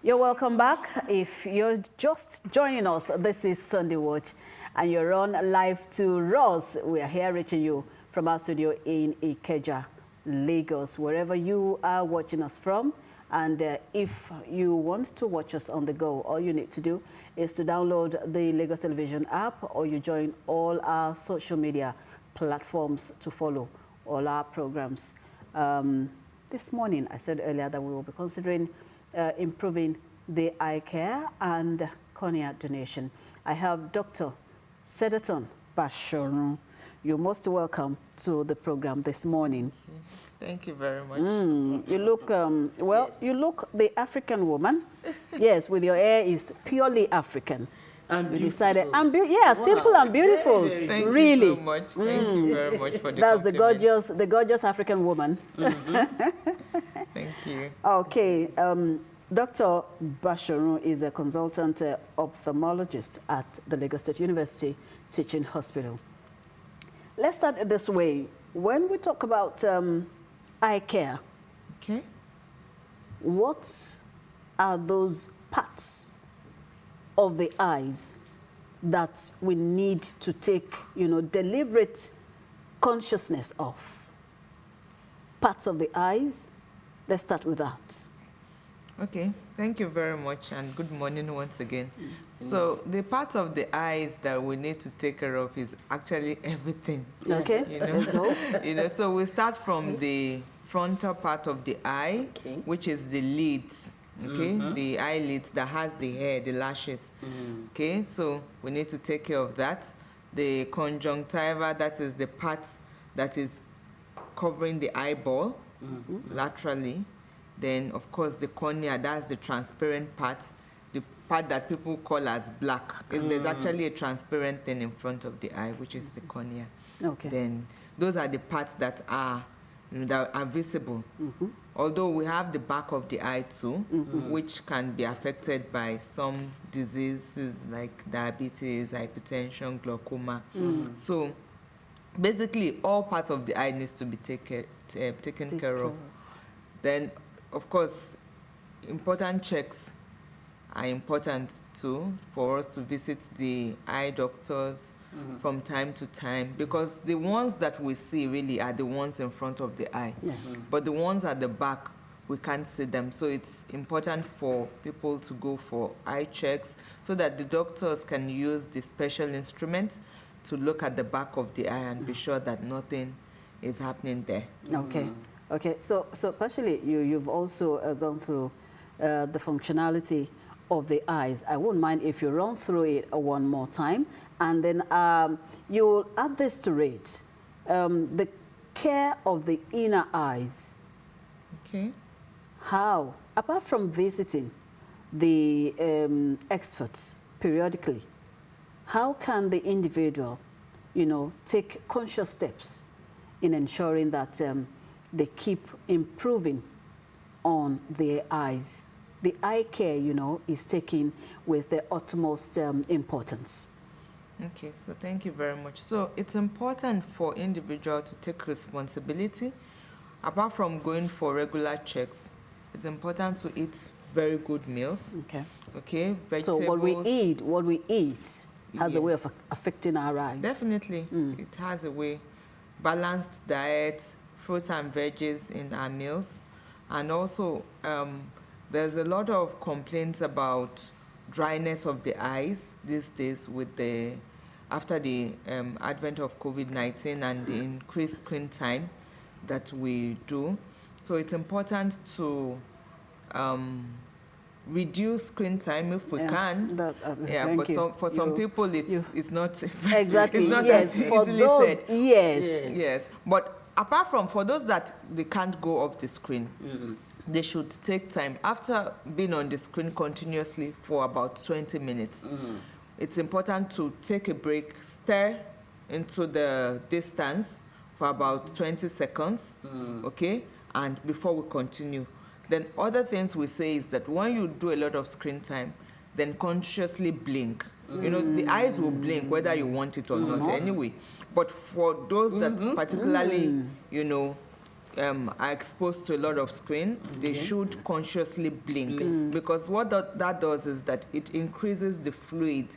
You're welcome back. If you're just joining us, this is Sunday Watch, and you're on live to Ross. We are here reaching you from our studio in Ikeja, Lagos, wherever you are watching us from. And if you want to watch us on the go, all you need to do is to download the Lagos Television app, or you join all our social media platforms to follow all our programs. This morning, I said earlier that we will be considering improving the eye care and cornea donation. I have Dr. Sedoten Bashorun. You're most welcome to the program this morning. Thank you very much. You look, well, yes. You look the African woman. Yes, with your hair is purely African. And you decided, wow. Simple and beautiful. Thank really. you so much. Thank you very much for the That's compliment. the gorgeous African woman. Thank you. Okay, Dr. Bashorun is a consultant ophthalmologist at the Lagos State University Teaching Hospital. Let's start it this way. When we talk about eye care, okay, what are those parts of the eyes that we need to take, deliberate consciousness of? Parts of the eyes. Let's start with that. Okay, thank you very much, and good morning once again. So the part of the eyes that we need to take care of is actually everything. Okay, let's go. So we start from the frontal part of the eye, okay, which is the lids. Okay, the eyelids that has the hair, the lashes. Okay, so we need to take care of that. The conjunctiva, that is the part that is covering the eyeball laterally. Then, of course, the cornea, that's the transparent part, the part that people call as black. There's actually a transparent thing in front of the eye, which is the cornea. Okay. Then those are the parts that are, that are visible. Although we have the back of the eye too, which can be affected by some diseases like diabetes, hypertension, glaucoma. So basically, all parts of the eye needs to be taken care of. Then, of course, important checks are important too for us to visit the eye doctors from time to time, because the ones that we see really are the ones in front of the eye. Yes. But the ones at the back, we can't see them. So it's important for people to go for eye checks so that the doctors can use the special instrument to look at the back of the eye and be sure that nothing is happening there. Okay. Okay, so partially you've also gone through the functionality of the eyes. I wouldn't mind if you run through it one more time, and then you'll add this to it. The care of the inner eyes. Okay. How, apart from visiting the experts periodically, how can the individual, take conscious steps in ensuring that they keep improving on their eyes? The eye care, is taken with the utmost importance. Okay, so thank you very much. So it's important for individual to take responsibility. Apart from going for regular checks, it's important to eat very good meals. Okay. Okay, vegetables. So what we eat has a way of affecting our eyes. Definitely, it has a way. Balanced diet, fruits and veggies in our meals. And also, there's a lot of complaints about dryness of the eyes these days after the advent of COVID-19 and the increased screen time that we do. So it's important to reduce screen time if we can. But for some people, it's not exactly. It's not yes, as for easily those, said. Yes. But apart from for those that they can't go off the screen, they should take time after being on the screen continuously for about 20 minutes. It's important to take a break, stare into the distance for about 20 seconds, okay, and before we continue. Then other things we say is that when you do a lot of screen time, then consciously blink. The eyes will blink whether you want it or not anyway. But for those that particularly, are exposed to a lot of screen, they should consciously blink. Because what that does is that it increases the fluid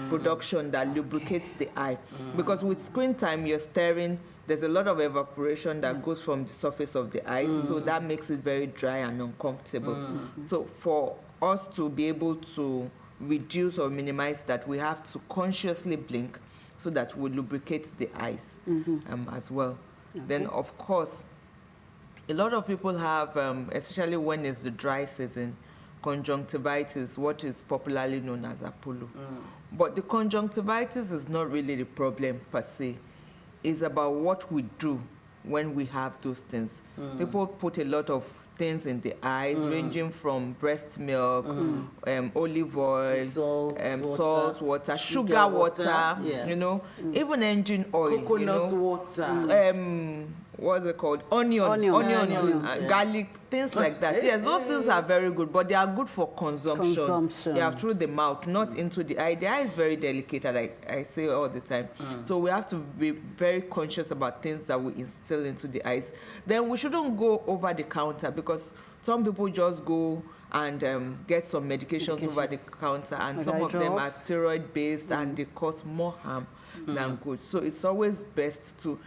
production that lubricates the eye. Because with screen time, you're staring, there's a lot of evaporation that goes from the surface of the eyes, so that makes it very dry and uncomfortable. So for us to be able to reduce or minimize that, we have to consciously blink so that we lubricate the eyes as well. Then, of course, a lot of people have, especially when it's the dry season, conjunctivitis, what is popularly known as Apollo. But the conjunctivitis is not really the problem per se. It's about what we do when we have those things. People put a lot of things in the eyes, ranging from breast milk, olive oil, salt water, sugar water, you know, even engine oil, coconut water. What's it called? Onion, garlic, things like that. Yes, those things are very good, but they are good for consumption. Yeah, through the mouth, not into the eye. The eye is very delicate, like I say all the time. So we have to be very conscious about things that we instill into the eyes. Then we shouldn't go over the counter, because some people just go and get some medications over the counter, and some of them are steroid-based, and they cause more harm than good. So it's always best to...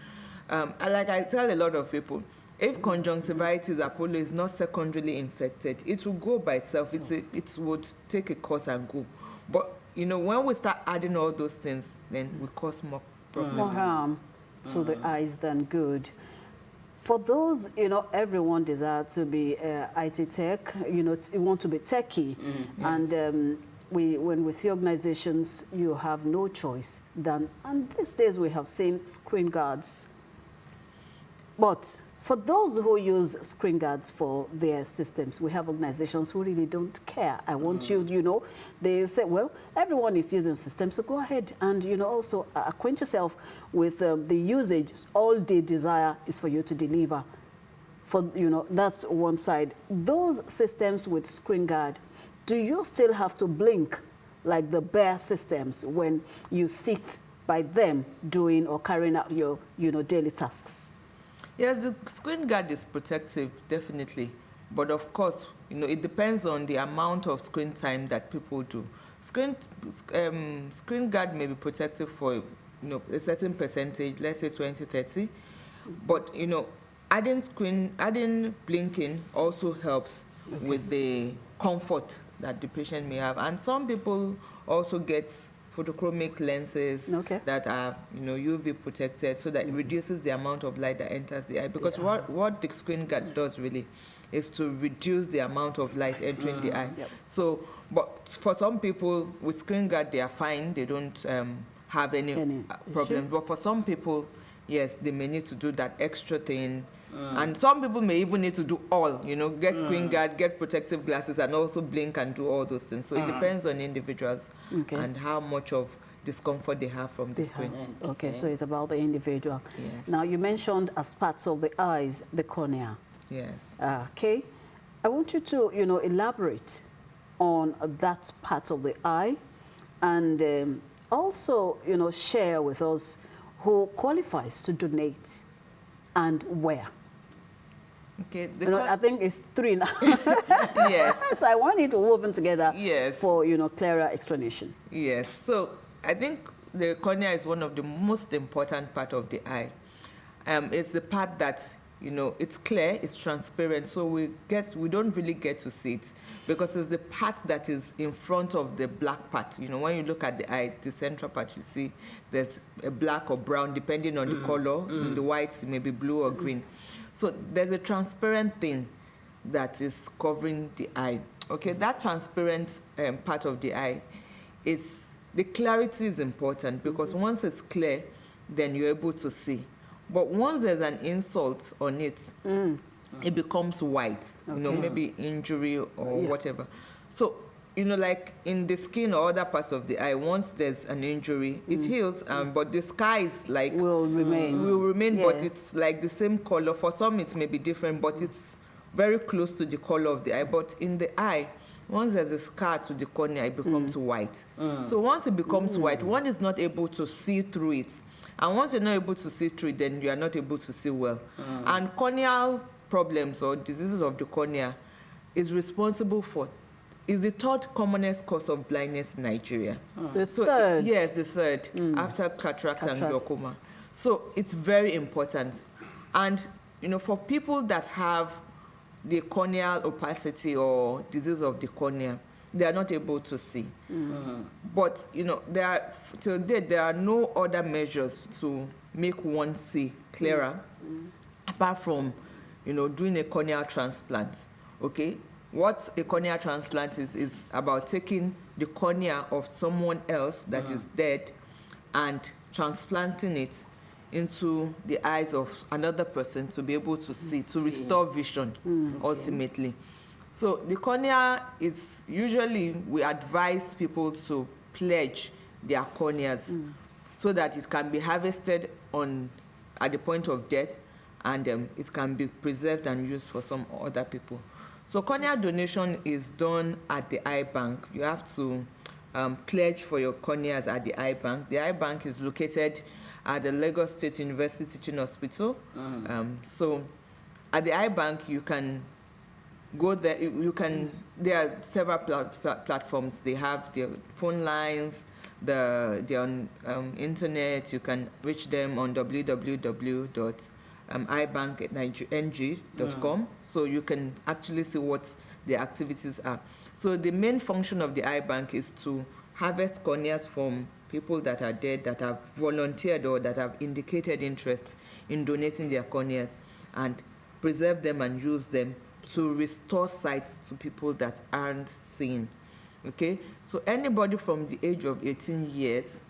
like I tell a lot of people, if conjunctivitis, Apollo, is not secondarily infected, it will go by itself. It would take a course and go. But, you know, when we start adding all those things, then we cause more problems. More harm to the eyes than good. For those, you know, everyone desires to be IT tech, you know, you want to be techie. And when we see organizations, you have no choice than, and these days we have seen screen guards. But for those who use screen guards for their systems, we have organizations who really don't care. I want you, you know, they say, well, everyone is using systems, so go ahead and, you know, also acquaint yourself with the usage. All they desire is for you to deliver. For, you know, that's one side. Those systems with screen guard, do you still have to blink like the bare systems when you sit by them doing or carrying out your, you know, daily tasks? Yes, the screen guard is protective, definitely. But of course, you know, it depends on the amount of screen time that people do. Screen guard may be protective for, you know, a certain percentage, let's say 20, 30. But, you know, adding blinking also helps with the comfort that the patient may have. And some people also get photochromic lenses that are, you know, UV protected, so that it reduces the amount of light that enters the eye. Because what the screen guard does really is to reduce the amount of light entering the eye. So, but for some people with screen guard, they are fine. They don't have any problem. But for some people, yes, they may need to do that extra thing. And some people may even need to do all, you know, get screen guard, get protective glasses, and also blink and do all those things. So it depends on individuals and how much of discomfort they have from the screen. Okay, so it's about the individual. Yes. Now, you mentioned as parts of the eyes, the cornea. Yes. Okay. I want you to, you know, elaborate on that part of the eye, and also, you know, share with us who qualifies to donate and where. Okay. You know, I think it's 3 now. Yes. So I want you to weave them together for, you know, clearer explanation. Yes. So I think the cornea is one of the most important part of the eye. It's the part that, you know, it's clear, it's transparent, so we don't really get to see it, because it's the part that is in front of the black part. You know, when you look at the eye, the central part, you see there's a black or brown, depending on the color. In the whites, it may be blue or green. So there's a transparent thing that is covering the eye. Okay, that transparent part of the eye, the clarity is important, because once it's clear, then you're able to see. But once there's an insult on it, it becomes white, you know, maybe injury or whatever. So, you know, like in the skin or other parts of the eye, once there's an injury, it heals, but the skies like will remain, but it's like the same color. For some, it may be different, but it's very close to the color of the eye. But in the eye, once there's a scar to the cornea, it becomes white. So once it becomes white, one is not able to see through it. And once you're not able to see through it, then you are not able to see well. And corneal problems or diseases of the cornea is the third commonest cause of blindness in Nigeria. The third? Yes, the third, after cataract and glaucoma. So it's very important. And, for people that have the corneal opacity or disease of the cornea, they are not able to see. But, till date, there are no other measures to make one see clearer, apart from, doing a corneal transplant, okay? What a corneal transplant is about taking the cornea of someone else that is dead and transplanting it into the eyes of another person to be able to see, to restore vision, ultimately. So the cornea is usually, we advise people to pledge their corneas so that it can be harvested at the point of death, and it can be preserved and used for some other people. So cornea donation is done at the eye bank. You have to pledge for your corneas at the eye bank. The eye bank is located at the Lagos State University Teaching Hospital. So at the eye bank, you can go there. There are several platforms. They have their phone lines, they're on internet. You can reach them on www.ibank.ng.com. So you can actually see what the activities are. So the main function of the eye bank is to harvest corneas from people that are dead, that have volunteered or that have indicated interest in donating their corneas, and preserve them and use them to restore sight to people that aren't seeing. Okay? So anybody from the age of 18 years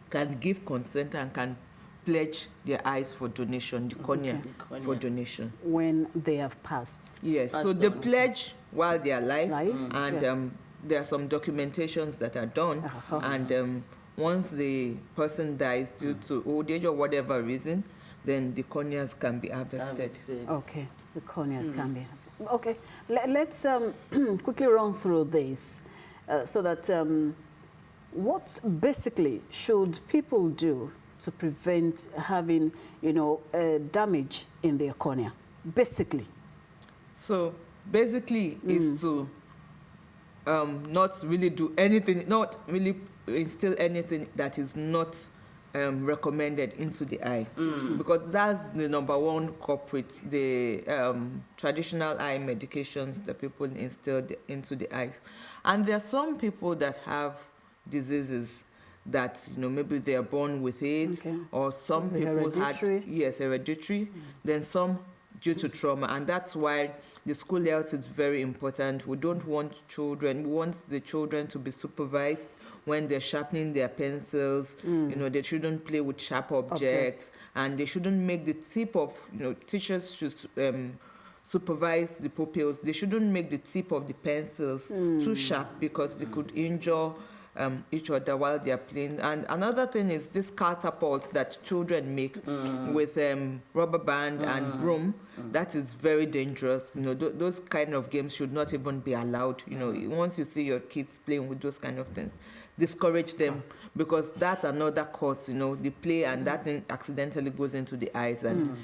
can give consent and can pledge their eyes for donation, the cornea for donation. When they have passed. Yes, so they pledge while they are alive, and there are some documentations that are done, and once the person dies due to old age or whatever reason, then the corneas can be harvested. Okay, the corneas can be harvested. Okay, let's quickly run through this so that what basically should people do to prevent having, damage in their cornea, basically? So basically is to not really do anything, not really instill anything that is not recommended into the eye, because that's the number one culprit, the traditional eye medications that people instill into the eyes. And there are some people that have diseases that, maybe they are born with it, or some people hereditary. Hereditary, then some due to trauma, and that's why the school health is very important. We don't want children, we want the children to be supervised when they're sharpening their pencils. They shouldn't play with sharp objects, and they shouldn't make the tip of, teachers should supervise the pupils. They shouldn't make the tip of the pencils too sharp, because they could injure each other while they are playing. And another thing is this catapult that children make with rubber band and broom. That is very dangerous. Those kind of games should not even be allowed. Once you see your kids playing with those kind of things, discourage them, because that's another cause. They play and that thing accidentally goes into the eyes and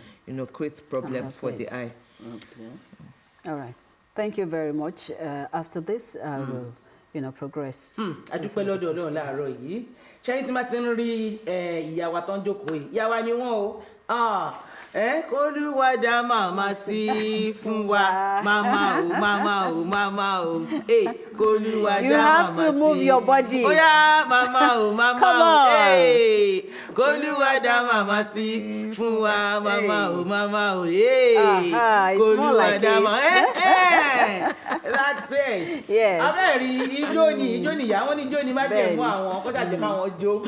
creates problems for the eye. All right. Thank you very much. After this, I will progress. Adúpẹ́ lọ́dọ̀ Ọlọ́run láàárọ̀ yìí. Ṣẹ́yìn tí máa ti ń rí ìyá wa tó ń jókòó yìí. Ìyá wa ni wọ́n o. K'Olúwa dá màmá sí fún wa. Màmá o. K'Olúwa dá màmá sí. You have to move your body. Oh yeah, màmá o. Come on. K'Olúwa dá màmá sí fún wa. Màmá o. It's more like it. That's it. Yes. Abẹ́rẹ́ ijó ni ìyá wọn ní ijó ni má jẹ̀ mú àwọn kó ṣàjẹ́ káwọn jó.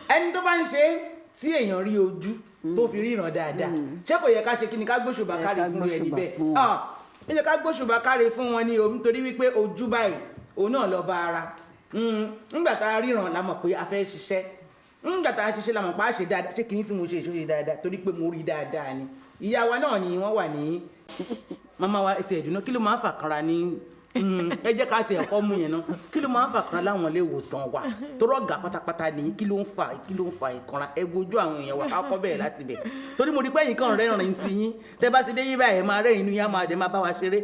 Ẹni tó bá ń ṣe tí èèyàn rí ojú tó fi ríran dáadáa, ṣé kò yẹ ká ṣe kí ni ká gbóṣùbà káre fún ẹni bẹ́ẹ̀? Ó yẹ ká gbóṣùbà káre fún wọn ní o, nítorí wípé ojú báyìí òun náà lọ bá ara. Nígbà tá a ríran la mọ̀ pé a fẹ́ ṣiṣẹ́. Nígbà tá a ṣiṣẹ́ la mọ̀ pé a ṣe dáadáa, ṣé kí ni tí mo ṣe ìṣòṣe dáadáa torí pé mo rí dáadáa ni. Ìyá wa náà ni wọ́n wà ní màmá wa ẹsẹ̀ ìdùnnú, kí ló máa ń fà kanra ní ẹ jẹ́ ká tiẹ̀ kọ́ mú yẹn náà kí ló máa ń fà kanra láwọn ilé ìwòsàn wa tó rọ̀gà pátápátá nìyí kí ló ń fa ìkanra ẹ wojú àwọn èèyàn wa ká kọ́ bẹ̀rẹ̀ láti bẹ̀ torí mo rí pé ẹ̀yin kan rẹ́rìn ti yín tẹ́ bá ti dé yín báyìí máa rẹ́rìn inú yín á máa dẹ̀ máa bá wa ṣeré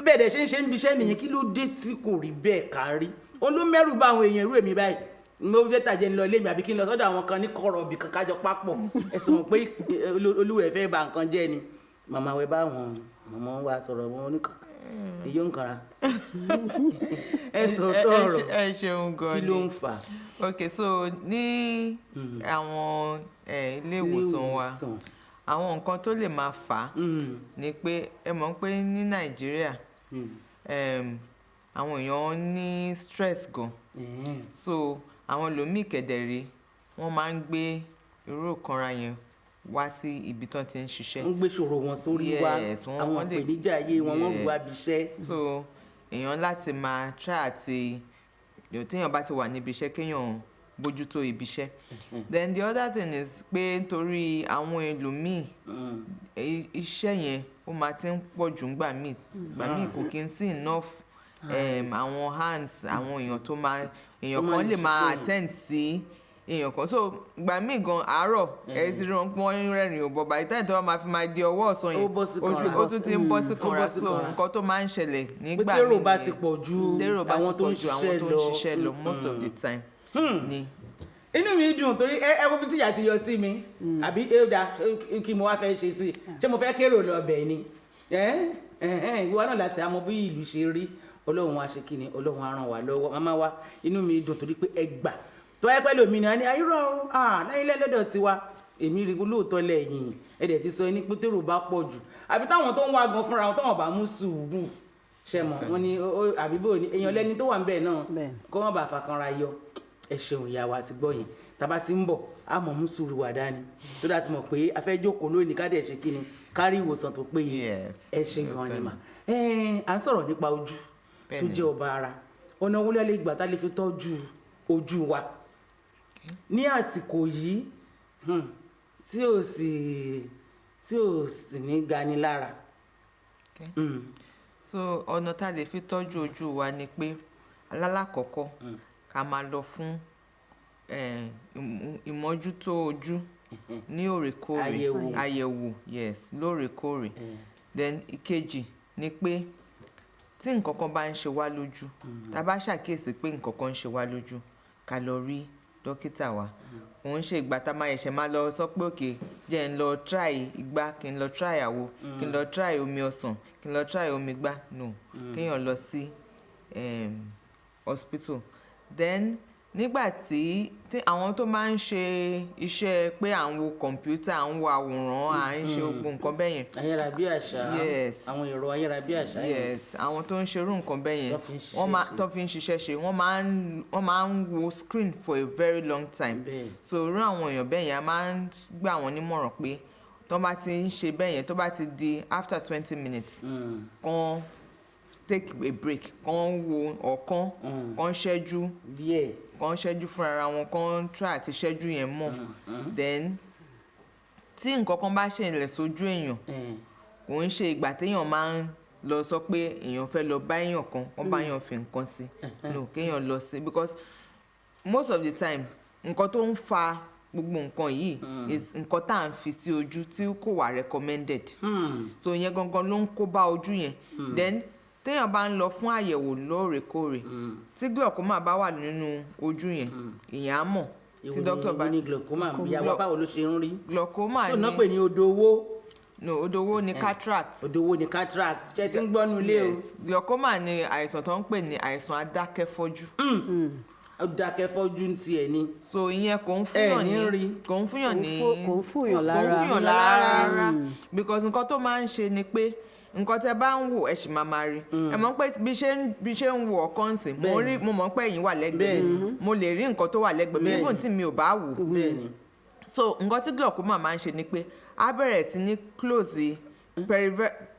bẹ́ẹ̀ dẹ̀ ṣe ń bíṣẹ́ nìyẹn kí ló dé tí kò rí bẹ́ẹ̀ kárí òun ló mẹ́rù bá àwọn èèyàn irú èmi báyìí mo fẹ́ tàjẹ́ ń lọ ilé mi àbí kí n lọ sọ́dọ̀ àwọn kan ní kọ̀rọ̀ ibì kan kájọ papọ̀ ẹ sì mọ̀ pé olúwẹ̀ fẹ́ bà nǹkan jẹ́ ni màmá wẹ bá àwọn mọ̀mọ́ wa sọ̀rọ̀ wọn oníkan èyí ń kanra ẹ sọ tọrọ ẹ ṣeun gan ni kí ló ń fà. ok so ní àwọn ilé ìwòsàn wa àwọn nǹkan tó lè máa fà á ni pé ẹ mọ̀ pé ní Nàìjíríà àwọn èèyàn ní stress gan so àwọn lòmíì kẹ̀dẹ̀rẹ́ wọ́n máa ń gbé irú ìkanra yẹn wá sí ibi tán ti ń ṣiṣẹ́. wọ́n gbé ṣòro wọn sórí wa àwọn ìpèníjà ayé wọn wọ́n gbọ́ abiṣẹ́. so èèyàn láti máa try àti téèyàn bá ti wà níbi iṣẹ́ kéèyàn bójútó ibi iṣẹ́. then the other thing is pé nítorí àwọn ẹlòmíì iṣẹ́ yẹn ó máa ti ń pọ̀ jù gbà míì kò kí n sí enough àwọn hands àwọn èèyàn kan lè máa attend sí èèyàn kan so gbà míì gan àárọ̀ ẹ ti rí wọn pọ́n rẹ́rìn ò bọ̀ báyìí táyì tó wá máa fi máa di ọwọ́ ọ̀sán yẹn ó tún ti ń bọ́ sí kanra so nǹkan tó máa ń ṣẹlẹ̀ nígbà míì tèrò bá ti pọ̀ ju àwọn tó ń ṣiṣẹ́ lọ most of the time ni. inú mi dùn torí ẹ wo bí tíyà ti yọ sí mi àbí ẹ̀dá kí mo wá fẹ́ ṣe sí ṣé mo fẹ́ kérò lọ bẹ̀ ni ìwọ náà láti àmọ́ bí ìlú ṣe rí ọlọ́run wa ṣe kí ni ọlọ́run á ràn wá lọ́wọ́ màmá wa inú mi dùn torí pé ẹ gbà tó ẹ pẹ́ lómi ni ayúrọ̀ lẹ́yìn lẹ́lẹ́dọ̀ tiwa èmi rí lóòótọ́ lẹ́yìn ẹ̀dẹ̀ ti sọ ní pétérò bá pọ̀ jù àbí táwọn tó ń wá gan fúnra wọn táwọn bá mú sùúrù ṣẹmọ wọn ni àbíbò ni èèyàn lẹ́ni tó wà ń bẹ̀ náà kó wọn bá fàkanra yọ ẹ ṣeun ìyá wa ti gbọ́ yẹn tàbá ti ń bọ̀ á mọ̀ mú sùúrù wà dání tó dá ti mọ̀ pé a fẹ́ jókòó lónìí ká dẹ̀ ṣe kí ni kárí ìwòsàn tó péye ẹ ṣe gan ni mà à ń sọ̀rọ̀ nípa ojú tó jẹ́ ọba ara ọ̀nà owó lẹ́lẹ́ ìgbà tá lè fi tọ́jú ojú wa ní àsìkò yìí tí ò sì ní gani lára. so ọ̀nà tá lè fi tọ́jú ojú wa ni pé alálàkọ́kọ́ ká máa lọ fún ìmọ́jútó ojú ní òrèkóòrè àyẹ̀wò yes lóòrèkóòrè then ìkejì ni pé tí nǹkan kan bá ń ṣe wá lójú tá a bá ṣàkíyèsí pé nǹkan kan ń ṣe wá lójú ká lọ rí dókítà wa òun ṣe ìgbà tá a máa ẹ̀ṣẹ̀ máa lọ sọ pé òkè jẹ́ ń lọ try igbá kí n lọ try àwo kí n lọ try omi ọsàn kí n lọ try omi gbá no kéèyàn lọ sí hospital then nígbà tí àwọn tó máa ń ṣe iṣẹ́ pé à ń wo kọ̀ǹpútà à ń wo àwòrán à ń ṣe gbogbo nǹkan bẹ́ẹ̀ yẹn. ayárabíàṣá àwọn ẹ̀rọ ayárabíàṣá yẹn. àwọn tó ń ṣerú nǹkan bẹ́ẹ̀ yẹn tó fi ń ṣiṣẹ́ ṣe wọ́n máa ń wo screen for a very long time. so irú àwọn èèyàn bẹ́ẹ̀ yẹn a máa ń gbà wọ́n nímọ̀ràn pé tó bá ti ń ṣe bẹ́ẹ̀ yẹn tó bá ti di after 20 minutes kan take a break kan wo ọ̀kan kan ṣẹ́jú kan ṣẹ́jú fún ara wọn kan try àti ṣẹ́jú yẹn mọ́ then tí nǹkan kan bá ṣẹlẹ̀ sójú èèyàn kò ń ṣe ìgbà téèyàn máa ń lọ sọ pé èèyàn fẹ́ lọ bá èèyàn kan wọ́n bá èèyàn fi nǹkan sí no kéèyàn lọ sí because most of the time nǹkan tó ń fa gbogbo nǹkan yìí is nǹkan tá à ń fi sí ojú tí kò wà recommended so ìyẹn gangan ló ń kó bá ojú yẹn then téèyàn bá ń lọ fún àyẹ̀wò lóòrèkóòrè tí glaucoma bá wà nínú ojú yẹn ìyẹn á mọ̀ tí dókítà bá ní glaucoma ìyàwó báwo ló ṣe ń rí glaucoma tó náà pè ní odò owó no odò owó ni cataract odò owó ni cataract ṣe ti ń gbọ́nu ilé o glaucoma ni àìsàn tó ń pè ní àìsàn adákẹ́fọ́jú adákẹ́fọ́jú ti ẹ̀ ni so ìyẹn kò ń fúnyàn lára because nǹkan tó máa ń ṣe ni pé nǹkan tẹ́ bá ń wò ẹ sì máa rí ẹ mọ̀ pé bí ṣe ń wo ọ̀kan sìn mo mọ̀ pé ẹ̀yin wà lẹ́gbẹ̀ẹ́ mi mo lè rí nǹkan tó wà lẹ́gbẹ̀ẹ́ mi even tí mi ò bá wò so nǹkan tí glaucoma máa ń ṣe ni pé á bẹ̀rẹ̀ sí ní close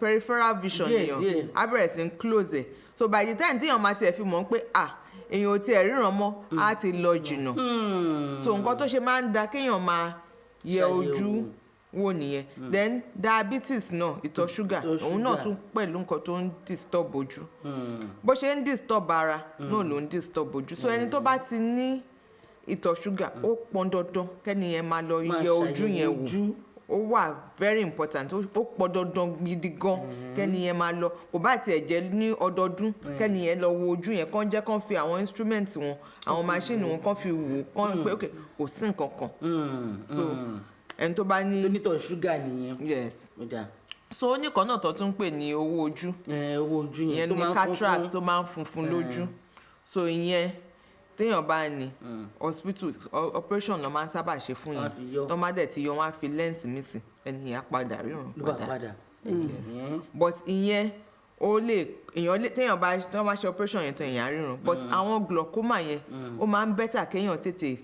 peripheral vision èèyàn á bẹ̀rẹ̀ sí ní close ẹ̀ so by the time téèyàn máa tiẹ̀ fi mọ̀ pé èèyàn ò tiẹ̀ ríran mọ́ á ti lọ jìnnà so nǹkan tó ṣe máa ń da kéèyàn máa yẹ ojú wò nìyẹn. Then diabetes náà, ìtọ̀ ṣúgà, òun náà tún pẹ̀lú nǹkan tó ń disturb ojú. Bó ṣe ń disturb ara náà ló ń disturb ojú. So ẹni tó bá ti ní ìtọ̀ ṣúgà, ó pọn dandan kẹ́ni yẹn máa lọ yẹ ojú yẹn wò. Ó wà very important, ó pọn dandan gidi gan kẹ́ni yẹn máa lọ. Kò bá tiẹ̀ jẹ́ ní ọdọọdún kẹ́ni yẹn lọ wo ojú yẹn, kán jẹ́ kán fi àwọn instrument wọn, àwọn machine wọn kán fi wò, kán pé okay kò sí nǹkan kan. So ẹni tó bá ní tonítọ̀ ṣúgà nìyẹn. Yes. So ó ní kan náà tó tún pè ní owó ojú. Owó ojú yẹn tó máa ń cataract tó máa ń funfun lójú. So ìyẹn téèyàn bá ní hospital operation ló máa ń sábà ṣe fún yẹn. Tó máa dẹ̀ ti yọ wọ́n á fi lens mi sí, ẹni yẹn á padà ríran padà. But ìyẹn ó lè èèyàn lè téèyàn bá ṣe operation yẹn tó èèyàn á ríran. But àwọn glaucoma yẹn ó máa ń better kéèyàn tètè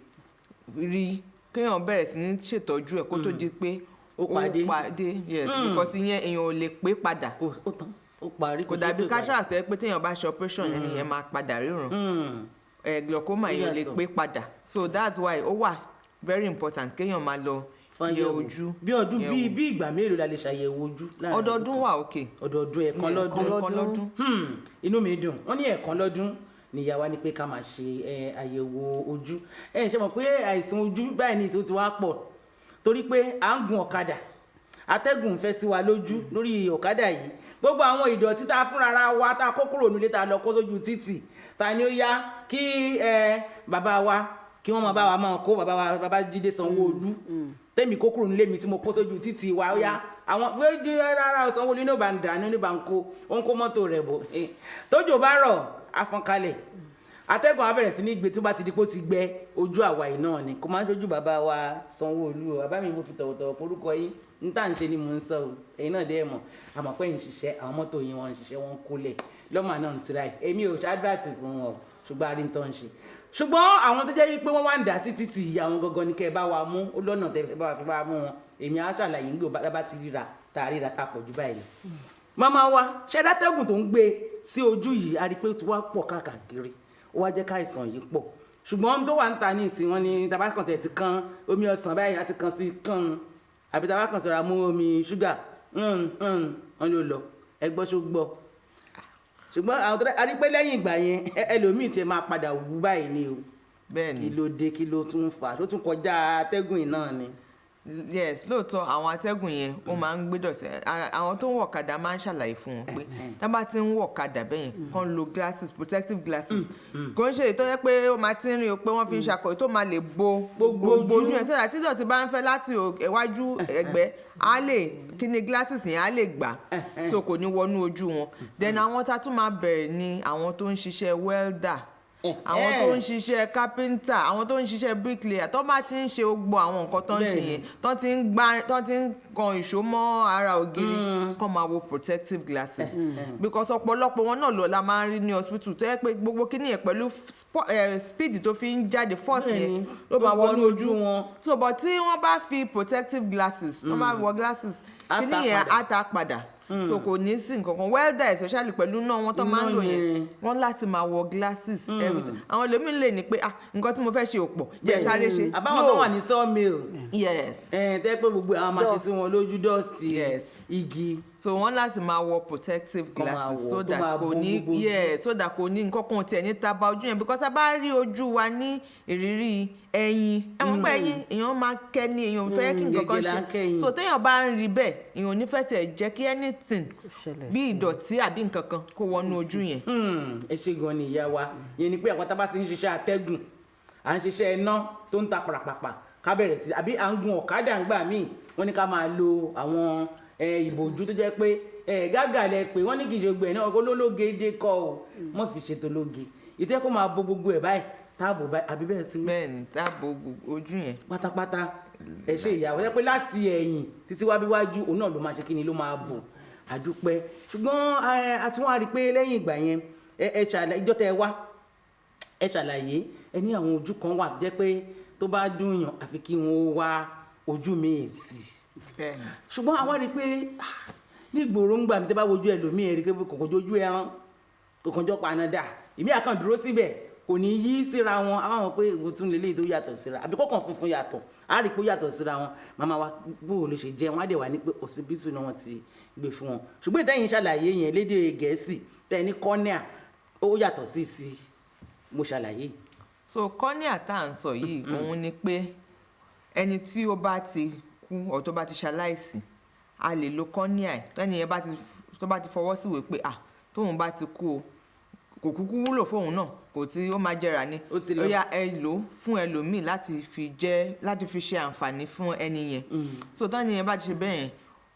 rí, kéèyàn bẹ̀rẹ̀ sí ní ṣètọ́jú ẹ̀ kó tó di pé ó pàdé. Yes, because ìyẹn èèyàn ò lè pé padà. Ó parí kò dàbí cataract tó yẹ pé téèyàn bá ṣe operation yẹn nìyẹn máa padà ríran. Glaucoma yẹn lè pé padà. So that's why ó wà very important kéèyàn máa lọ yẹ ojú. Bí ọdún bí ìgbà mélòó la lè ṣàyẹ̀wò ojú? Ọdọọdún wà okay. Ọdọọdún ẹ̀kan lọ́dún. Inú mi dùn. Wọ́n ní ẹ̀kan lọ́dún níyà wá ní pé ká máa ṣe àyẹ̀wò ojú. Ṣe mọ̀ pé àìsàn ojú báyìí ní ìṣó ti wá pọ̀ torí pé à ń gun ọ̀kadà, atẹ́gùn fẹ́ sí wa lójú lórí ọ̀kadà yìí. Gbogbo àwọn ìdọ̀tí tá a fúnra wa tá a kó kúrò nílé tá a lọ kó sójú títì, ta ni ó yá kí bàbá wa kí wọ́n máa máa kó bàbá Jídé Sanwó-Olú tẹ́mi kó kúrò nílé mi tí mo kó sójú títì wa ó yá àwọn gbé rárá Sanwó-Olú ní ò bá ń dà ní bá ń kó ó ń kó mọ́tò rẹ̀ bọ̀ tójò bá rọ̀ afọ́nkalẹ̀ atẹ́gùn á bẹ̀rẹ̀ sí ní gbé tó bá ti di pé ó ti gbẹ ojú àwa yìí náà ni kò máa ń dojú bàbá wa Sanwó-Olú o bàbá mi mo fi tọ̀wọ̀tọ̀wọ̀ porúkọ yín n tá n ṣe ni mò ń sọ o ẹ̀yin náà dẹ́ mọ̀ àmọ́ pé ń ṣiṣẹ́ àwọn mọ́tò yín wọ́n ń ṣiṣẹ́ wọ́n ń kólẹ̀ lọ́mọ náà ń tira ẹ̀ èmi ò ṣáàdúrà fún wọn o ṣùgbọ́n a rí n tó ń ṣe ṣùgbọ́n àwọn tó jẹ́ pé wọ́n wá ń dà sí títì yìí àwọn gangan ni kẹ́ ẹ bá wa mú ó lọ́nà tẹ́ ẹ bá wa fi bá mú wọn èmi á ṣàlàyé ń gbé bá ti ríra tá a ríra tá a pọ̀ jù báyìí lọ. màmá wa ṣẹ́dátẹ́gùn tó ń gbé sí ojú yìí a rí pé ó ti wá pọ̀ káàkiri ó wá jẹ́ káìsàn yìí pọ̀ ṣùgbọ́n tó wà ń ta ní ìsìn wọn ni tabakàn tẹ̀ ti kan omi ọsàn báyìí àti kan sí kan àbí tabakàn sọ̀rọ̀ mú omi ṣúgà wọn ló lọ ẹgbọ́ ṣó gbọ́ ṣùgbọ́n àwọn tó a rí pé lẹ́yìn ìgbà yẹn ẹlòmíì ti máa padà wú báyìí ni o kí ló dé kí ló tún fà tó tún kọjá atẹ́gùn yìí náà ni. Yes, lóòótọ́ àwọn atẹ́gùn yẹn ó máa ń gbé dọ̀tí àwọn tó ń wọ̀ kadà máa ń ṣàlàyé fún wọn pé tá bá ti ń wọ̀ kadà bẹ́yẹn kàn lo glasses protective glasses kò ń ṣe èyí tó yẹ pé ó máa ti ń rí o pé wọ́n fi ń ṣàkóyè tó máa lè bo gbogbo ojú yẹn sọ́dà tí dọ̀tí bá ń fẹ́ láti iwájú ẹ̀gbẹ́ á lè kí ni glasses yẹn á lè gbà so kò ní wọnú ojú wọn. Then àwọn tá tún máa bẹ̀rẹ̀ ni àwọn tó ń ṣiṣẹ́ welder àwọn tó ń ṣiṣẹ́ kápẹ́ńtà àwọn tó ń ṣiṣẹ́ bricklayer tó bá ti ń ṣe gbogbo àwọn nǹkan tó ń ṣe yẹn tó ti ń kan ìṣó mọ́ ara ògiri kó máa wo protective glasses because ọ̀pọ̀lọpọ̀ wọn náà lọ la máa ń rí ní hospital tó yẹ pé gbogbo kíní yẹn pẹ̀lú speed tó fi ń jáde force yẹn ló máa wọnú ojú wọn so but tí wọ́n bá fi protective glasses wọ́n bá wọ glasses kíní yẹn á ta padà so kò ní sí nǹkan kan welder especially pẹ̀lú náà wọ́n tó máa ń lò yẹn wọ́n láti máa wọ glasses everything àwọn ẹlòmíín lè ní pé nǹkan tí mo fẹ́ ṣe ò pọ̀ jẹ́ sáré ṣe. àbáwọn tó wà ní sawmill. Yes. tẹ́ pé gbogbo àwọn máa ṣe sí wọn lójú dust igi. so wọ́n láti máa wọ protective glasses so that kò ní nǹkan kan tiẹ̀ ní taba ojú yẹn because a bá rí ojú wa ní ìrírí ẹyin ẹ mọ̀ pé ẹyin èèyàn máa kẹ́ ní èèyàn fẹ́ kí nǹkan kan ṣe so téèyàn bá ń rí bẹ́ẹ̀ èèyàn ò ní fẹ́ tẹ̀ jẹ́ kí anything bí ìdọ̀tí àbí nǹkan kan kó wọnú ojú yẹn. ẹ ṣe gan ni ìyá wa yẹn ni pé àwọn tá bá ti ń ṣiṣẹ́ atẹ́gùn à ń ṣiṣẹ́ iná tó ń ta pàràpàpà ká bẹ̀rẹ̀ sí àbí à ń gun ọ̀kadà ńgbà míì wọ́n ní ká máa lo àwọn ìbòjú tó jẹ́ pé gágà lẹ pé wọ́n ní kì í ṣe gbẹ̀ náà olólóge dé kọ́ o wọ́n fi ṣètò lóge ìtẹ́ kó máa bo gbogbo ẹ̀ báyìí táàbò báyìí àbí bẹ́ẹ̀ ti. bẹ́ẹ̀ni táàbò ojú yẹn. pátápátá ẹ ṣe ìyàwó ẹ pé láti ẹ̀yìn títí wá bí wájú òun náà ló máa ṣe kí ni ló máa bò àdúpẹ́ ṣùgbọ́n àti wọ́n á rí i pé lẹ́yìn ìgbà yẹn ẹ ṣàlàyé ìjọ tẹ wá ẹ ṣàlàyé ẹ ní àwọn ojú kan wà jẹ́ pé tó bá dùn yàn àfi kí wọ́n wá ojú mi sí ṣùgbọ́n àwa rí i pé ní ìgboro ń gbà mí tẹ́ bá wojú ẹlòmíì ẹ̀ rí i pé kòkòjò ojú ẹran kòkòjò panadà èmi àkàn dúró síbẹ̀ kò ní yí síra wọn a máa mọ̀ pé ìwò tún lélẹ́yìí tó yàtọ̀ síra àbí kọ̀ọ̀kan funfun yàtọ̀ a rí pé ó yàtọ̀ síra wọn màmá wa bó ló ṣe jẹ́ wọn á dẹ̀ wá ní pé ọsibítù náà wọ́n ti gbé fún wọn ṣùgbọ́n ìtẹ́yìn ṣàlàyé yẹn lédè Gẹ̀ẹ́sì tẹ́ ní cornea ó yàtọ̀ sí mo ṣàlàyé. So cornea tá à ń sọ yìí òun ni pé ẹni tí ó bá ti kú ọ̀ tó bá ti ṣaláìsí a lè lo cornea tẹ́ni yẹn tó bá ti fọwọ́ síwèé pé tóun bá ti kú o kò kúkú wúlò fóun náà kò tí ó máa jẹrà ni ó yá ẹ lò fún ẹlòmíì láti fi ṣe àǹfààní fún ẹni yẹn so tẹ́ni yẹn bá ti ṣe bẹ́ẹ̀ yẹn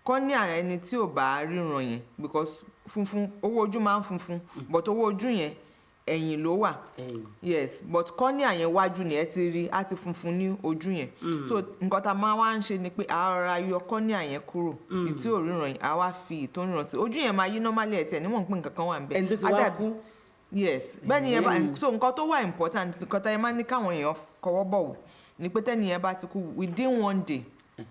cornea ẹni tí ò bá ríran yẹn because funfun owó ojú máa ń funfun but owó ojú yẹn ẹ̀yìn ló wà yes but cornea yẹn wájú ni ẹ ti rí á ti funfun ní ojú yẹn so nǹkan tá a máa wá ń ṣe ni pé a rọra yọ cornea yẹn kúrò ìtí ò ríran yẹn a wá fi ìtò ríran sí ojú yẹn máa yí normally ẹ̀ tiẹ̀ níwọ̀n pé nǹkan kan wà ń bẹ̀. ẹni tó ti wá kú. yes bẹ́ẹ̀ ni yẹn bá so nǹkan tó wà important nǹkan tá a yẹn máa ní káwọn èèyàn kọwọ́ bọ̀wọ̀ ni pé tẹ́ni yẹn bá ti kú within one day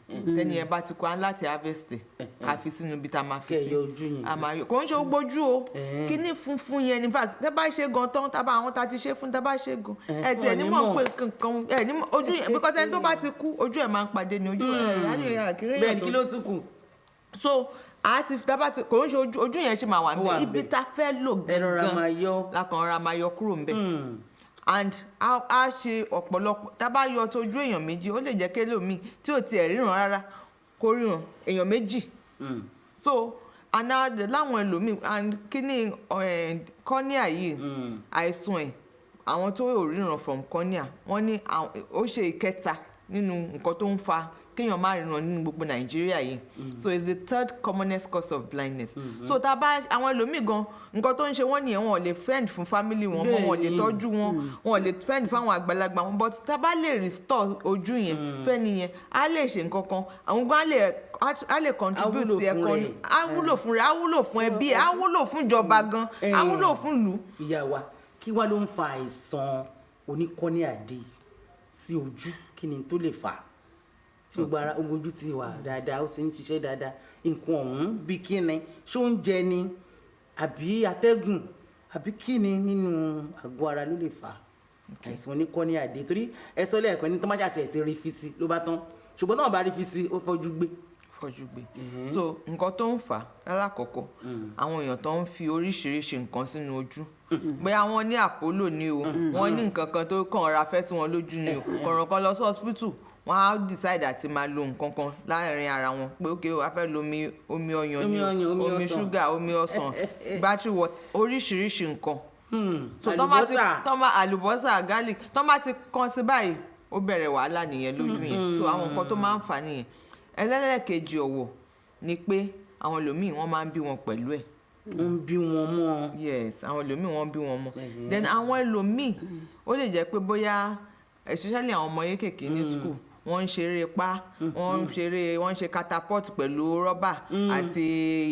tẹ́ni yẹn bá ti kú á láti harvest ká fi sínú ibi tá a máa fi sí kò ń ṣe gbójú o kíní funfun yẹn in fact tẹ́ bá ṣe gan tán tábà àwọn tá a ti ṣe fún tẹ́ bá ṣe gan ẹ tiẹ̀ ní mọ̀ pé kankan ẹ ní ojú yẹn because ẹni tó bá ti kú ojú ẹ̀ máa ń padé ní ojú ẹ̀ bẹ́ẹ̀ ni kí ló tún kù. so àti dábàá tí kò ń ṣe ojú yẹn ṣe máa wà níbẹ̀ ibi tá a fẹ́ lò gangan lákàn ra máa yọ kúrò níbẹ̀ and a ṣe ọ̀pọ̀lọpọ̀ tá a bá yọ tójú èèyàn méjì ó lè jẹ́ kélòmíì tí ò tiẹ̀ ríran rárá kó ríran èèyàn méjì so àná láwọn ẹlòmíì and kíní cornea yìí àìsàn ẹ̀ àwọn tó ò ríran from cornea wọ́n ní ó ṣe ìkẹta nínú nǹkan tó ń fa kéèyàn má ríran nínú gbogbo Nàìjíríà yìí so it's the third commonest cause of blindness so tá a bá àwọn ẹlòmíì gan nǹkan tó ń ṣe wọ́n nìyẹn wọn ò lè fend fún family wọn mọ́ wọn ò lè tọ́jú wọn wọn ò lè fend fún àwọn àgbàlagbà wọn but tá a bá lè restore ojú yẹn fẹ́ni yẹn á lè ṣe nǹkan kan àwọn gan á lè contribute sí ẹ̀kọ́ á wúlò fún rẹ̀ á wúlò fún ẹbí ẹ̀ á wúlò fún ìjọba gan á wúlò fún ìlú. ìyá wa kí wá ló ń fa àìsàn oníkọ́níà dé sí ojú kí ni tó lè fà á tí o gbára ojú ti wà dáadáa ó ti ń ṣiṣẹ́ dáadáa nǹkan ọ̀hún bí kí ni ṣó ń jẹ ni àbí atẹ́gùn àbí kí ni nínú àgọ́ ara ló lè fà á àìsàn oníkọ́níà dé torí ẹ sọ lẹ́ẹ̀kan ní tọ́májà tiẹ̀ ti rí fi sí ló bá tán ṣùgbọ́n náà bá rí fi sí ó fojú gbé. so nǹkan tó ń fà á lálákọ̀ọ́kọ́ àwọn èèyàn tó ń fi oríṣiríṣi nǹkan sínú ojú bóyá wọ́n ní àpólò ni o wọ́n ní nǹkan kan tó kàn ra fẹ́ sí wọn lójú ni o kọ̀ọ̀ràn kan lọ sí hospital wọ́n á decide àti máa lo nǹkan kan láàrin ara wọn pé ok a fẹ́ lo omi ọyàn ni omi ṣúgà omi ọsàn battery water oríṣiríṣi nǹkan so àlùbọ́sà garlic tó bá ti kan sí báyìí ó bẹ̀rẹ̀ wàhálà nìyẹn lójú yẹn so àwọn nǹkan tó máa ń fà nìyẹn ẹlẹ́lẹ́kejì ọ̀wọ̀ ni pé àwọn ẹlòmíì wọ́n máa ń bí wọn pẹ̀lú ẹ̀ ń bí wọn mọ́ yes àwọn ẹlòmíì wọ́n bí wọn mọ́ then àwọn ẹlòmíì ó lè jẹ́ pé bóyá especially àwọn ọmọ kéékèèké ní school wọ́n ń ṣeré pa wọ́n ń ṣe catapult pẹ̀lú rọ́bà àti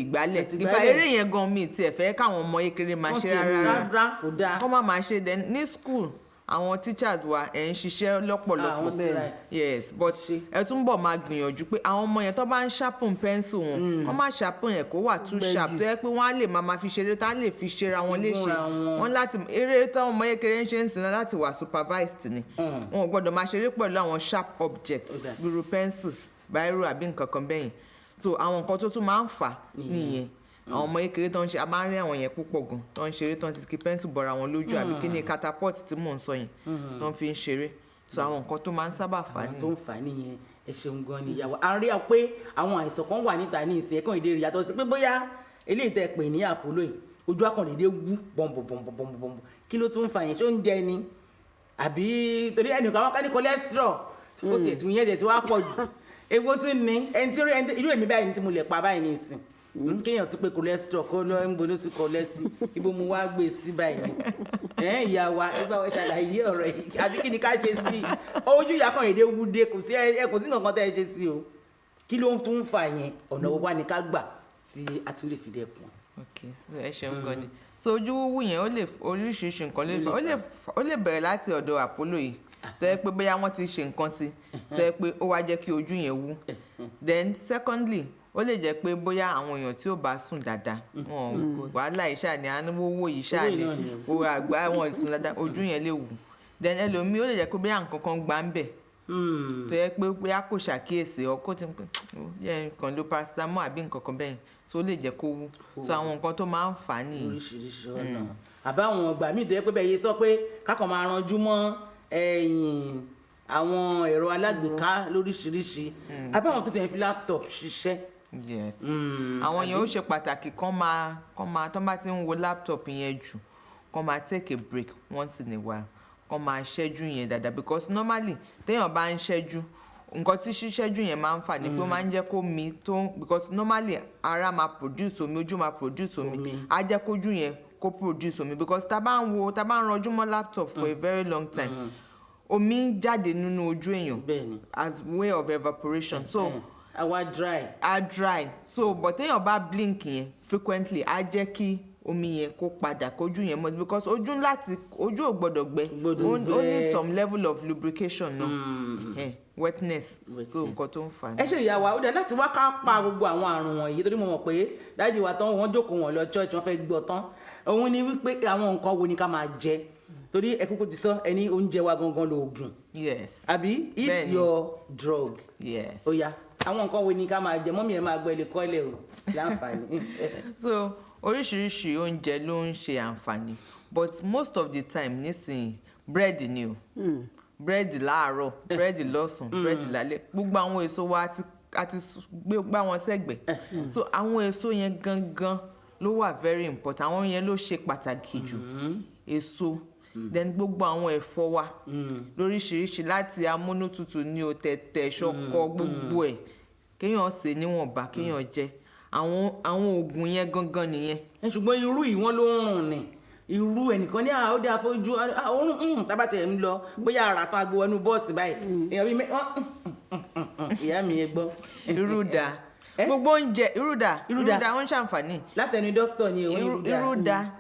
ìgbálẹ̀ ìfà eré yẹn gan mi tiẹ̀ fẹ́ káwọn ọmọ kékeré máa ṣe rárá wọ́n máa ṣe then ní school àwọn teachers wa ẹ̀ ń ṣiṣẹ́ lọ́pọ̀lọpọ̀ yes but ẹ tún bọ̀ máa gbìyànjú pé àwọn ọmọ yẹn tó bá ń sharpen pencil wọn wọ́n máa sharpen yẹn kó wà too sharp tó yẹ pé wọ́n á lè máa fi ṣeré tá á lè fi ṣera wọn léṣe wọ́n láti eré táwọn ọmọ kékeré ń ṣe ń sìn láti wà supervised ni wọn ò gbọ́dọ̀ máa ṣeré pẹ̀lú àwọn sharp objects bírú pencil bírú àbí nǹkan kan bẹ́yìn so àwọn nǹkan tó tún máa ń fà nìyẹn àwọn ọmọ kékeré tó ń ṣe a máa ń rí àwọn yẹn púpọ̀ gan tó ń ṣeré tó ń ti kí pẹ́ńsì bọ̀ra wọn lójú àbí kí ni catapult tí mò ń sọ yẹn tó ń fi ń ṣeré so àwọn nǹkan tó máa ń sábà fà á nìyẹn. tó ń fà á nìyẹn ẹ ṣeun gan ni ìyàwó a rí ọ pé àwọn àìsàn kan wà níta ní ìsìn ẹ̀kan ìdè rẹ̀ yàtọ̀ sí pé bóyá eléyìí tẹ́ pè ní àpòlò yìí ojú akọ̀nìdé wú bọ̀m̀bọ̀m̀bọ̀m̀bọ̀m̀ kí ló tún ń fà yẹn ṣó ń jẹ ni àbí torí ẹnìkan wọn ká ní cholesterol ó tiẹ̀ tún yẹn tiẹ̀ tí wàá pọ̀ jù egbò tún ní ẹni tí irú èmi báyìí ní tí mo lè pa báyìí ní ìsìn kéèyàn tún pé cholesterol kó lọ ń bolóṣù kọlẹ́sì ibo mo wá gbé sí báyìí ìyá wa ẹ bá wa ṣàlàyé ọ̀rọ̀ yìí àbí kí ni ká ṣe sí i ojú ìyá kan èdè wúdé kò sí nǹkan tẹ́ ẹ ṣe sí o kí ló tún ń fa yẹn ọ̀nà wo wá ní ká gbà tí a tún lè fi dẹ́kun. ok so ẹ ṣeun gan ni so ojú wúwú yẹn ó lè oríṣiríṣi nǹkan lè fà ó lè bẹ̀rẹ̀ láti ọ̀dọ̀ àpólò yìí tó yẹ pé bóyá wọ́n ti ṣe nǹkan sí tó yẹ pé ó wá jẹ́ kí ojú yẹn wú then secondly ó lè jẹ́ pé bóyá àwọn èèyàn tí ò bá sùn dáadáa wọn wàhálà iṣẹ́ ni àánúwò iṣẹ́ ni owó àgbà wọn sùn dáadáa ojú yẹn lè wù then ẹlòmíì ó lè jẹ́ pé bóyá nǹkan kan gbà ń bẹ̀ tó yẹ pé bóyá kò ṣàkíyèsí ọkọ tí ń pè yẹ nǹkan ló paracetamol àbí nǹkan kan bẹ́ẹ̀ so ó lè jẹ́ kó wú so àwọn nǹkan tó máa ń fà á nìyí. oríṣiríṣi ọ̀nà àbáwọn ọgbà míì tó yẹ pé bẹ́ẹ̀ yé sọ pé kákan máa ranjú mọ́ àwọn ẹ̀rọ alágbèéká lóríṣiríṣi àbáwọn tó tẹ̀ ń fi laptop ṣiṣẹ́. yes àwọn yẹn ó ṣe pàtàkì kán máa tó bá ti ń wo laptop yẹn jù kán máa take a break once in a while kán máa ṣẹ́jú yẹn dáadáa because normally téèyàn bá ń ṣẹ́jú nǹkan tí ṣíṣẹ́jú yẹn máa ń fà ní pé ó máa ń jẹ́ kó mi tó because normally ara máa produce omi ojú máa produce omi á jẹ́ kójú yẹn kó produce omi because tá bá ń ranjú mọ́ laptop for a very long time omi ń jáde nínú ojú èèyàn as way of evaporation so àwa dry so but téèyàn bá blink yẹn frequently á jẹ́ kí omi yẹn kó padà kójú yẹn mọ́ because ojú ò gbọ́dọ̀ gbẹ ó need some level of lubrication náà wetness so nǹkan tó ń fà ní. ẹ ṣe ìyá wa ó dẹ láti wá ká pa gbogbo àwọn àrùn wọ̀nyí torí mo mọ̀ pé dájú wa tán wọ́n jókòó wọn lọ church wọ́n fẹ́ gbọ́ tán òun ni wípé àwọn nǹkan wo ni ká máa jẹ torí ẹ kúkú ti sọ ẹni oúnjẹ wa gangan lóògùn. yes àbí eat your drug. yes ó yá àwọn nǹkan wo ni ká máa jẹ mọ́mí ẹ̀ máa gbọ́ ilé kọ́lẹ̀ o láǹfààní. so oríṣiríṣi oúnjẹ ló ń ṣe àǹfààní but most of the time nísìnyí búrẹ́dì ni o búrẹ́dì láàárọ̀ búrẹ́dì lọ́sàn búrẹ́dì lálẹ́ gbogbo àwọn èso wa àti gbá wọn sẹ́gbẹ̀ẹ́ so àwọn èso yẹn gangan ló wà very important àwọn yẹn ló ṣe pàtàkì jù èso then gbogbo àwọn ẹ̀fọ́ wa lóríṣiríṣi láti amúnútutù ní o tẹ̀tẹ̀ ṣọkọ gbogbo ẹ̀ kéèyàn ṣe níwọ̀nba kéèyàn jẹ àwọn oògùn yẹn gangan nìyẹn. ṣùgbọ́n irú yìí wọ́n ló ń rùn ni irú ẹnìkan ní ó dé àfojú òórùn tábàtì ẹ̀ ń lọ bóyá ara tán agbó wọnú bọ́ọ̀sì báyìí èèyàn bíi ìyá mi yẹn gbọ́. irú da gbogbo oúnjẹ irú da ó ń ṣàǹfààní. látẹnu dókítà ni irú da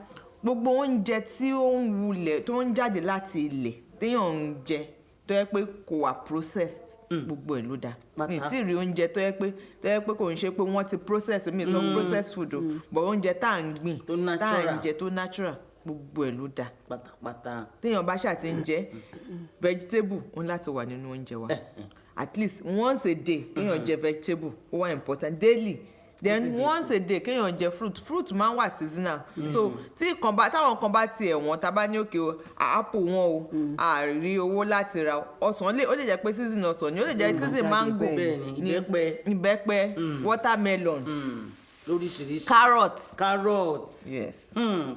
gbogbo oúnjẹ tí ó ń wulẹ̀ tó ń jáde láti ilẹ̀ téèyàn ń jẹ tó yẹ pé kò wà processed gbogbo ẹ̀ ló dáa mi tí rí oúnjẹ tó yẹ pé kò ń ṣe pé wọ́n ti process mi sọ processed food o but oúnjẹ tá à ń gbìn tá à ń jẹ tó natural gbogbo ẹ̀ ló dáa pátápátá téèyàn bá ṣáà ti ń jẹ vegetable ó ní láti wà nínú oúnjẹ wa at least once a day kéèyàn jẹ vegetable ó wà important daily then once a day kéèyàn jẹ fruit máa ń wà seasonal so táwọn kan bá tiẹ̀ wọ́n tá bá ní òkè o apple wọn o àrí owó láti ra ọsàn ó lè jẹ́ pé season ọsàn ni ó lè jẹ́ season mango ìbẹ́pẹ watermelon lóríṣiríṣi carrot yes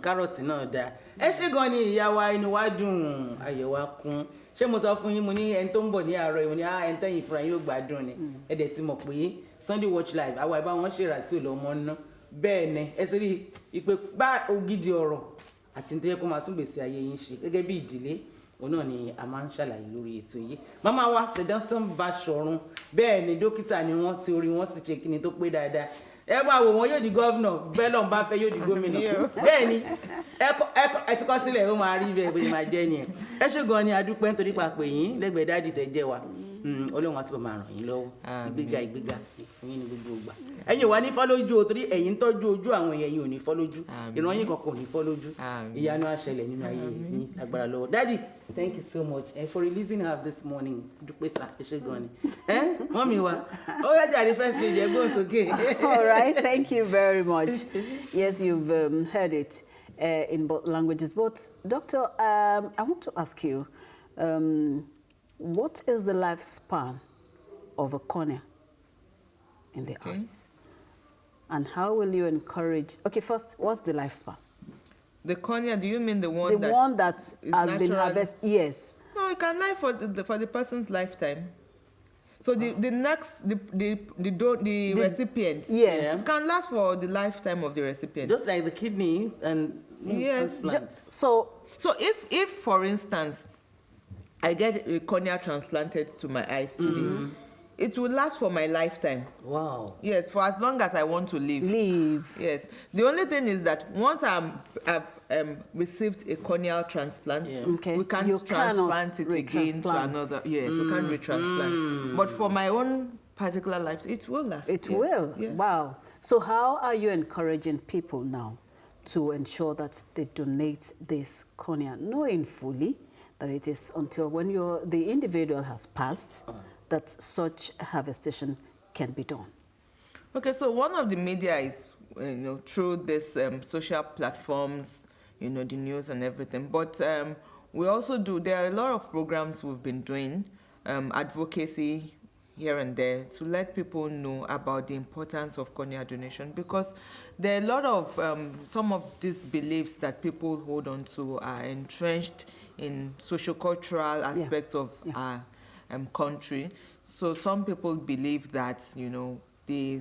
carrot náà dáa ẹ ṣé gan ni ìyá wa inú wa dùn ayọ̀ wa kún ṣé mo sọ fún yín mo ní ẹni tó ń bọ̀ ní àárọ̀ ìwọ ni ẹni tẹ́yìn fúnra yín yóò gbádùn ni ẹ dẹ̀ ti mọ̀ pé Sunday Watch Live àwa ìbá wọn ṣèrà tí ò lọ mọ́ ná bẹ́ẹ̀ ni ẹ sì rí ìpè bá ògidì ọ̀rọ̀ àti ní tó yẹ kó máa tún gbèsè ayé yín ṣe gẹ́gẹ́ bí ìdílé òun náà ni a máa ń ṣàlàyé lórí ètò yìí màmá wa Sedoten Bashorun bẹ́ẹ̀ ni dókítà ni wọ́n ti orí wọn sì ṣe kíni tó pé dáadáa ẹ bá wò wọn yóò di gọ́vnà bẹ́ẹ̀ lọ́n bá fẹ́ yóò di gómìnà bẹ́ẹ̀ ni ẹ ti kọ́ sílẹ̀ ó máa rí bẹ́ẹ̀ bó ṣe máa jẹ́ nìyẹn ẹ ṣé gan ni adúpẹ́ nítorí pàpẹ́ yín lẹ́gbẹ̀ẹ́ dáàdì tẹ́ jẹ́ wa Ọlọ́run àti bàbá ràn yín lọ́wọ́ ìgbéga fún yín ní gbogbo ìgbà ẹ̀yin wà ní fọ́ lójú o torí ẹ̀yin ń tọ́jú ojú àwọn èèyàn ò ní fọ́ lójú ìran yín kankan ò ní fọ́ lójú ìyanu á ṣẹlẹ̀ nínú ayé yín agbára lọ́wọ́ daddy thank you so much for releasing her this morning dúpẹ́ sá ẹ ṣé gan ni mọ́mí wa ó yá jàre first lady ẹ gbóhùn sókè. All right, thank you very much. Yes, you've heard it in both languages. But doctor, I want to ask you, what is the lifespan of a cornea in the eyes? And how will you encourage... Okay, first, what's the lifespan? The cornea, do you mean the one that has been harvested? Yes. No, it can live for the person's lifetime. So the recipient can last for the lifetime of the recipient. Just like the kidney and transplant. So if for instance I get a cornea transplanted to my eyes today, it will last for my lifetime. Wow. Yes, for as long as I want to live. Yes. The only thing is that once I've received a corneal transplant, we can't transplant it again to another. Yes, we can't retransplant. But for my own particular life, it will last. It will. Yes. Wow. So how are you encouraging people now to ensure that they donate this cornea, knowing fully that it is until when the individual has passed that such harvestation can be done? Okay, so one of the media is, through this social platforms, the news and everything. But we also there are a lot of programs we've been doing, advocacy here and there, to let people know about the importance of cornea donation, because there are a lot of, some of these beliefs that people hold on to are entrenched in socio-cultural aspects of our country. So some people believe that, they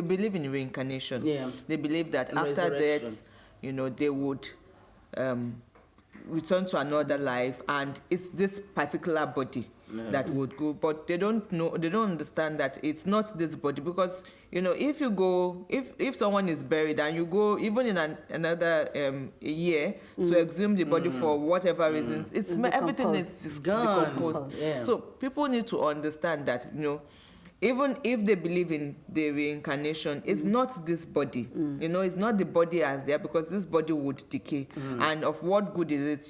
believe in reincarnation. Yeah. They believe that after death, they would return to another life, and it's this particular body that would go. But they don't understand that it's not this body, because if you go, if someone is buried and you go even in another year to exhume the body for whatever reasons, everything is gone. Decomposed. Yeah. So people need to understand that even if they believe in the reincarnation, it's not this body. It's not the body as there, because this body would decay. And of what good is it?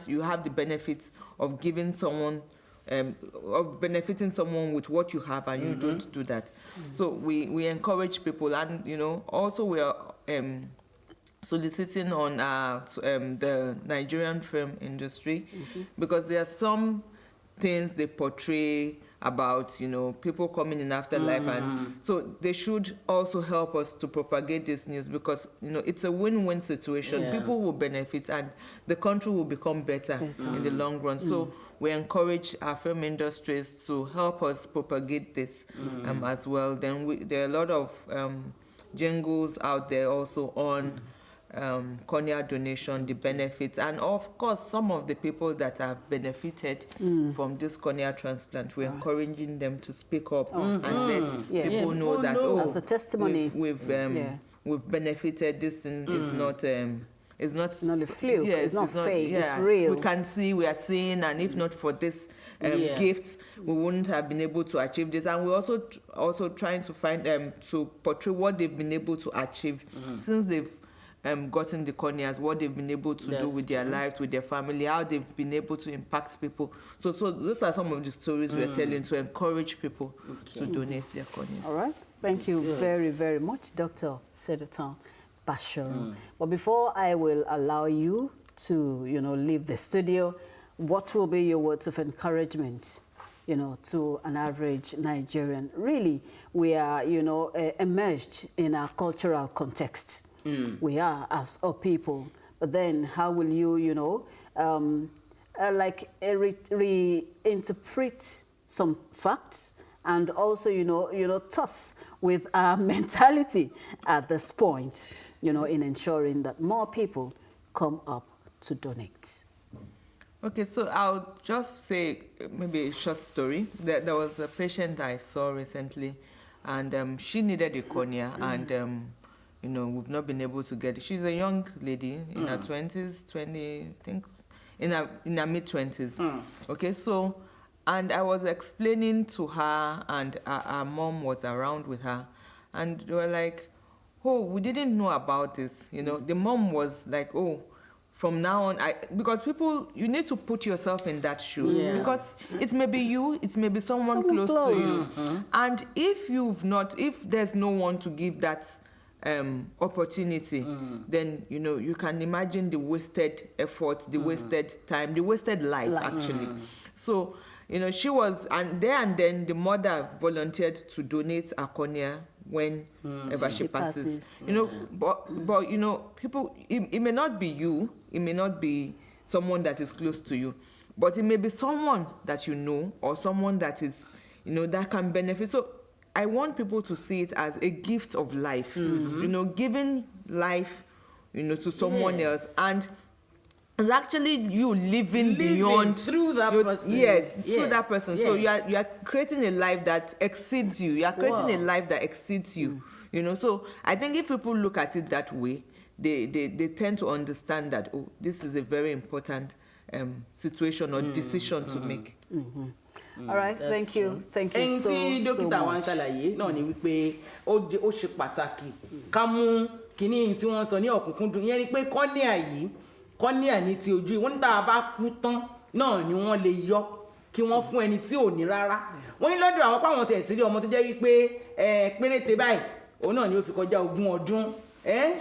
You have the benefits of giving someone, of benefiting someone with what you have, and you don't do that. So we encourage people, and also we are soliciting on the Nigerian film industry, because there are some things they portray about people coming in after life, and so they should also help us to propagate this news, because it's a win-win situation. People will benefit, and the country will become better in the long run. So we encourage our film industries to help us propagate this as well. Then there are a lot of jingles out there also on cornea donation, the benefits, and of course some of the people that have benefited from this cornea transplant, we're encouraging them to speak up and let people know that as a testimony we've benefited. This thing is not it's not a fluke, it's not fake, it's real. We can see, we are seeing, and if not for this gifts, we wouldn't have been able to achieve this. And we're also trying to find to portray what they've been able to achieve since they've gotten the corneas, what they've been able to do with their lives, with their family, how they've been able to impact people. So those are some of the stories we're telling to encourage people to donate their corneas. All right. Thank you very, very much, Dr. Sedoten Bashorun. But before I will allow you to, leave the studio, what will be your words of encouragement, to an average Nigerian? Really, we are, immersed in our cultural context. We are as a people, but then how will you, reinterpret some facts, and also, toss with our mentality at this point, in ensuring that more people come up to donate? Okay, so I'll just say maybe a short story. There was a patient I saw recently, and she needed a cornea, and we've not been able to get it. She's a young lady in her 20s, I think, in her mid-20s. Okay, so, and I was explaining to her, and our mom was around with her, and they were like, oh, we didn't know about this. The mom was like, oh, from now on, because people, you need to put yourself in that shoes, because it may be you, it may be someone close to you. And if there's no one to give that opportunity, then you can imagine the wasted effort, the wasted time, the wasted life actually. So she was, and then the mother volunteered to donate a cornea whenever she passes. But people, it may not be you, it may not be someone that is close to you, but it may be someone that or someone that is that can benefit. So I want people to see it as a gift of life, giving life, to someone else. And it's actually you living beyond through that person. Yes, through that person. Yes. So you are creating a life that exceeds you. You are creating a life that exceeds you. So I think if people look at it that way, they tend to understand that, oh, this is a very important situation or decision to make. All right, thank you so much. Ẹni tí dókítà wa ń ṣàlàyé náà ni wípé ó ṣe pàtàkì ká mú kíní tí wọ́n sọ ní ọ̀kúnkúndùn. Ìyẹn ni pé cornea yìí, cornea ní ti ojú, wọ́n ní tá a bá kú tán náà ni wọ́n lè yọ kí wọ́n fún ẹni tí ò ní rárá. Wọ́n ní lọ́dọ̀ àwọn páwọn tẹ̀ tí rí ọmọ tó jẹ́ wípé péréte báyìí òun náà ni ó fi kọjá 20 ọdún.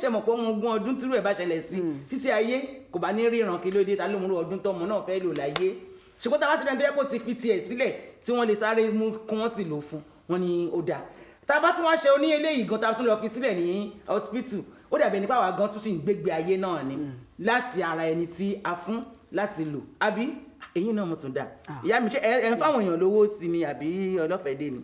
Ṣé mọ̀ pé ọmọ 20 ọdún tírú ẹ̀ bá ṣẹlẹ̀ sí títí ayé kò bá ní ríran kí ló dé ta ló mú ọdún tọ́mọ náà fẹ́ lò láyé. Ṣùgbọ́n tá a bá ti rẹ̀ tó yẹ kó ti fi tiẹ̀ sílẹ̀ tí wọ́n lè sáré mú kí wọ́n sì lò fún wọn ni ó dáa. Tá a bá tún wá ṣe oní eléyìí gan tá a tún lọ fi sílẹ̀ ní hospital ó dàbí ẹni pàwọ́ gan tún sì ń gbégbé ayé náà ni láti ara ẹni tí a fún láti lò àbí èyí náà mo tún dà. Ìyá mi ṣe ẹ ń fáwọn èèyàn lówó sí ni àbí ọlọ́fẹ̀dé ni.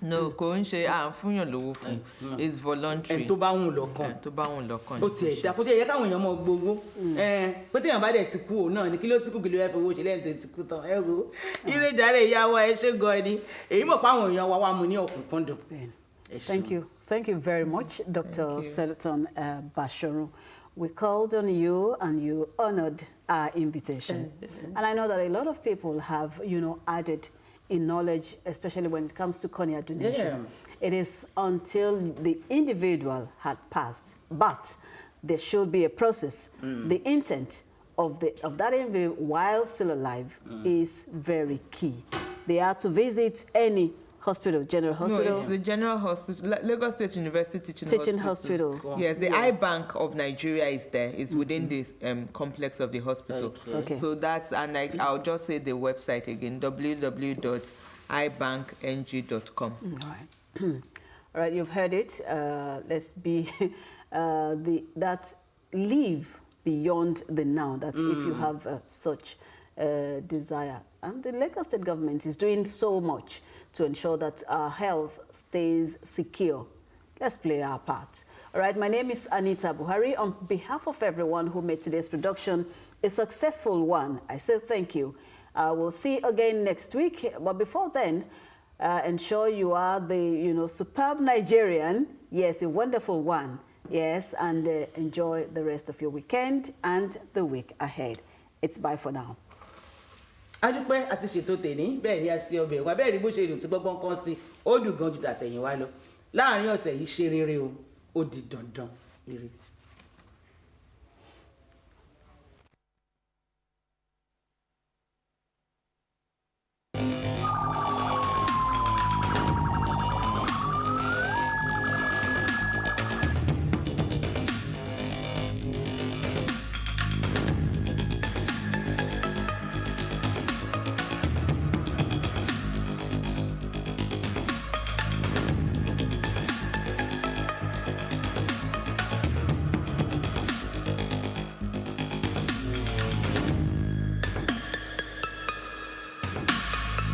No, kò ń ṣe à ń fúnyàn lówó fún it's voluntary. Ẹ tó bá wùn lọ́kàn. Tó bá wùn lọ́kàn. Ó tiẹ̀ dá kó tiẹ̀ yẹ káwọn èèyàn mọ gbogbo. Pé téèyàn bá dẹ̀ ti kú òun náà ni kí ló ti kú kí ló fẹ́ fowó ṣe lẹ́yìn tó ti kú tán. Ẹ wo ire jàre ìyàwó ẹ ṣé gan ni èyí mọ̀ pé àwọn èèyàn wa wá mu ní ọ̀kúnkúndùn. Thank you very much, Dr. Sedoten Bashorun. We called on you and you honored our invitation. And I know that a lot of people have, added in knowledge, especially when it comes to cornea donation. It is until the individual had passed, but there should be a process. The intent of that individual while still alive is very key. They are to visit any hospital, general hospital? No, it's the general hospital, Lagos State University Teaching Hospital. Yes, the eye bank of Nigeria is there. It's within this complex of the hospital. Okay. So that's, and I'll just say the website again, www.eyebankng.com. All right. All right, you've heard it. Let's be that live beyond the now. That's if you have such desire. And the Lagos State government is doing so much to ensure that our health stays secure. Let's play our part. All right, my name is Anita Buhari. On behalf of everyone who made today's production a successful one, I say thank you. We'll see you again next week. But before then, ensure you are the superb Nigerian. Yes, a wonderful one. Yes, and enjoy the rest of your weekend and the week ahead. It's bye for now. Adúpẹ́ àti ṣètò tèní bẹ́ẹ̀ ni a ṣe ọbẹ̀ wa bẹ́ẹ̀ ni bó ṣe dùn tí gbọ́ngbọ́n kan sí ó dùn gan ju tàtẹ̀yìn wa lọ láàárín ọ̀sẹ̀ yìí ṣe rere o ó di dandan ire.